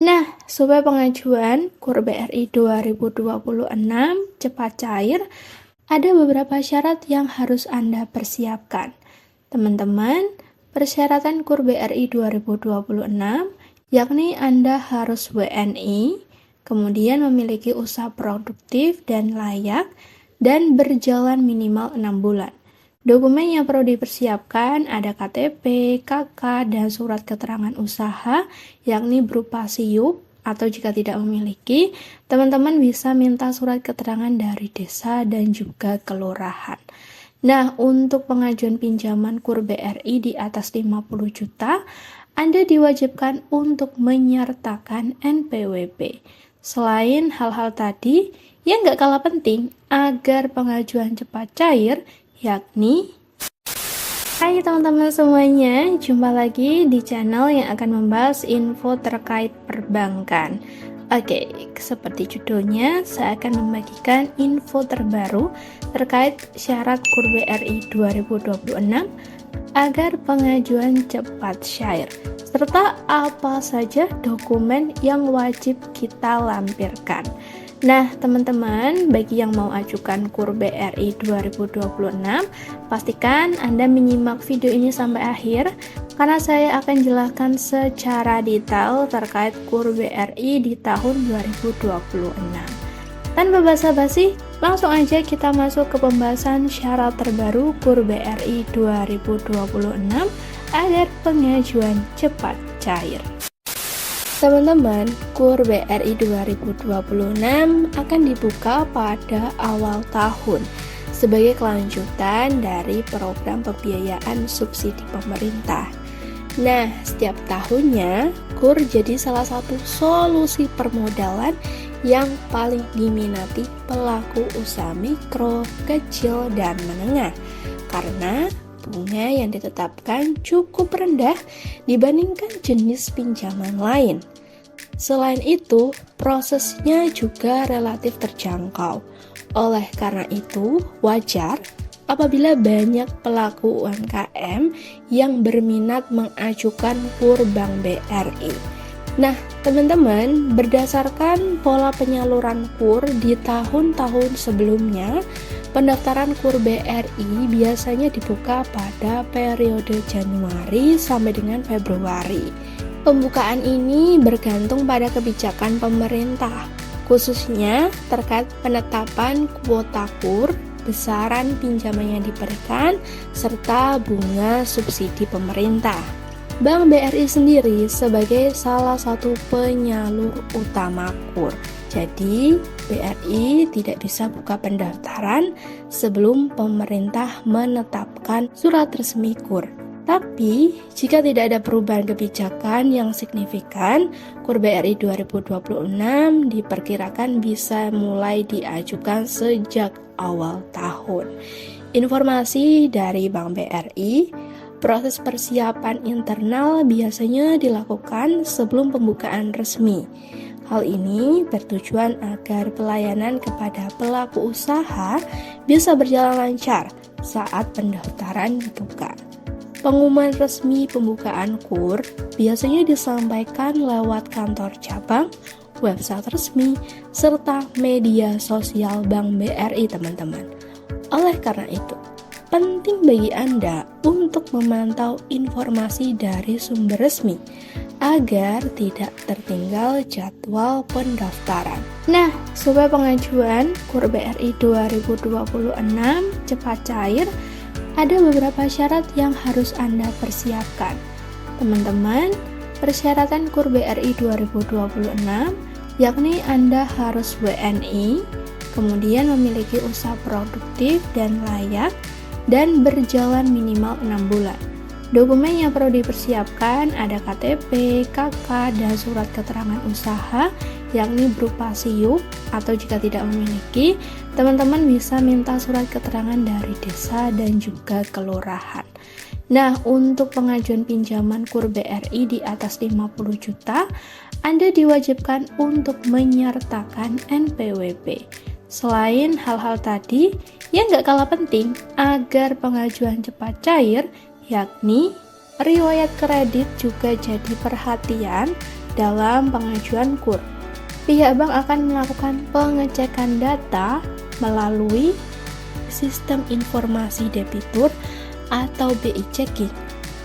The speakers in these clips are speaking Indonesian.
Nah, supaya pengajuan KUR BRI 2026 cepat cair, ada beberapa syarat yang harus Anda persiapkan. Teman-teman, persyaratan KUR BRI 2026 yakni Anda harus WNI, kemudian memiliki usaha produktif dan layak, dan berjalan minimal 6 bulan. Dokumen yang perlu dipersiapkan ada KTP, KK, dan surat keterangan usaha, yakni berupa SIUP, atau jika tidak memiliki, teman-teman bisa minta surat keterangan dari desa dan juga kelurahan. Nah, untuk pengajuan pinjaman KUR BRI di atas 50 juta, Anda diwajibkan untuk menyertakan NPWP. Selain hal-hal tadi, yang nggak kalah penting agar pengajuan cepat cair, yakni hai teman-teman semuanya, jumpa lagi di channel yang akan membahas info terkait perbankan. Oke, seperti judulnya, saya akan membagikan info terbaru terkait syarat KUR BRI 2026 agar pengajuan cepat cair, serta apa saja dokumen yang wajib kita lampirkan. Nah, teman-teman, bagi yang mau ajukan KUR BRI 2026, pastikan Anda menyimak video ini sampai akhir, karena saya akan jelaskan secara detail terkait KUR BRI di tahun 2026. Tanpa basa-basi, langsung aja kita masuk ke pembahasan syarat terbaru KUR BRI 2026 agar pengajuan cepat cair. Teman-teman, KUR BRI 2026 akan dibuka pada awal tahun sebagai kelanjutan dari program pembiayaan subsidi pemerintah. Nah, setiap tahunnya KUR jadi salah satu solusi permodalan yang paling diminati pelaku usaha mikro, kecil, dan menengah karena bunga yang ditetapkan cukup rendah dibandingkan jenis pinjaman lain. Selain itu, prosesnya juga relatif terjangkau. Oleh karena itu, wajar apabila banyak pelaku UMKM yang berminat mengajukan KUR Bank BRI. Nah, teman-teman, berdasarkan pola penyaluran KUR di tahun-tahun sebelumnya, pendaftaran KUR BRI biasanya dibuka pada periode Januari sampai dengan Februari. Pembukaan ini bergantung pada kebijakan pemerintah, khususnya terkait penetapan kuota KUR, besaran pinjaman yang diberikan, serta bunga subsidi pemerintah. Bank BRI sendiri sebagai salah satu penyalur utama KUR. Jadi, BRI tidak bisa buka pendaftaran sebelum pemerintah menetapkan surat resmi KUR. Tapi, jika tidak ada perubahan kebijakan yang signifikan, KUR BRI 2026 diperkirakan bisa mulai diajukan sejak awal tahun. Informasi dari Bank BRI, proses persiapan internal biasanya dilakukan sebelum pembukaan resmi. Hal ini bertujuan agar pelayanan kepada pelaku usaha bisa berjalan lancar saat pendaftaran dibuka. Pengumuman resmi pembukaan KUR biasanya disampaikan lewat kantor cabang, website resmi, serta media sosial Bank BRI, teman-teman. Oleh karena itu, penting bagi Anda untuk memantau informasi dari sumber resmi agar tidak tertinggal jadwal pendaftaran. Nah, supaya pengajuan KUR BRI 2026 cepat cair, ada beberapa syarat yang harus Anda persiapkan. Teman-teman, persyaratan KUR BRI 2026 yakni Anda harus WNI, kemudian memiliki usaha produktif dan layak, dan berjalan minimal 6 bulan. Dokumen yang perlu dipersiapkan ada KTP, KK, dan surat keterangan usaha, yakni berupa SIUP, atau jika tidak memiliki, teman-teman bisa minta surat keterangan dari desa dan juga kelurahan. Nah, untuk pengajuan pinjaman KUR BRI di atas 50 juta, Anda diwajibkan untuk menyertakan NPWP. Selain hal-hal tadi, yang nggak kalah penting agar pengajuan cepat cair, yakni riwayat kredit juga jadi perhatian dalam pengajuan KUR. Pihak bank akan melakukan pengecekan data melalui sistem informasi debitur atau BI checking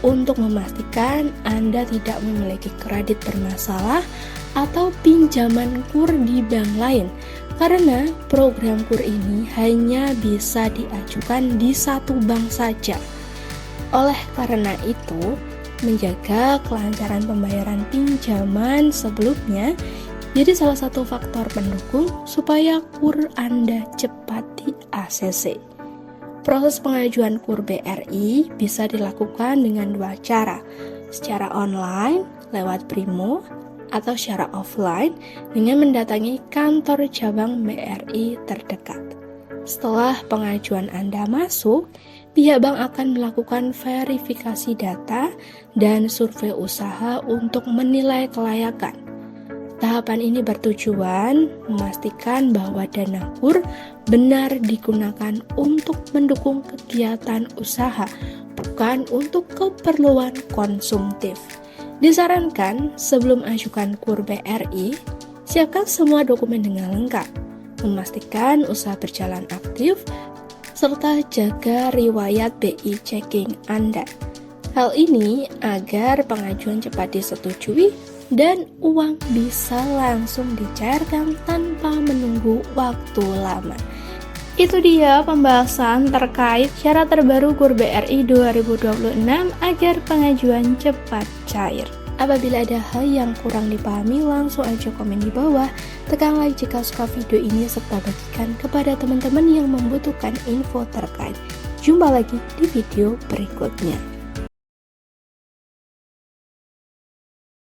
untuk memastikan Anda tidak memiliki kredit bermasalah atau pinjaman KUR di bank lain, karena program KUR ini hanya bisa diajukan di satu bank saja. Oleh karena itu, menjaga kelancaran pembayaran pinjaman sebelumnya jadi salah satu faktor pendukung supaya KUR Anda cepat di-ACC. Proses pengajuan KUR BRI bisa dilakukan dengan dua cara, secara online lewat Brimo atau secara offline dengan mendatangi kantor cabang BRI terdekat. Setelah pengajuan Anda masuk, pihak bank akan melakukan verifikasi data dan survei usaha untuk menilai kelayakan. Tahapan ini bertujuan memastikan bahwa dana KUR benar digunakan untuk mendukung kegiatan usaha, bukan untuk keperluan konsumtif. Disarankan sebelum ajukan KUR BRI, siapkan semua dokumen dengan lengkap, memastikan usaha berjalan aktif, serta jaga riwayat BI checking Anda. Hal ini agar pengajuan cepat disetujui dan uang bisa langsung dicairkan tanpa menunggu waktu lama. Itu dia pembahasan terkait syarat terbaru KUR BRI 2026 agar pengajuan cepat cair. Apabila ada hal yang kurang dipahami, langsung aja komen di bawah. Tekan like jika suka video ini serta bagikan kepada teman-teman yang membutuhkan info terkait. Jumpa lagi di video berikutnya.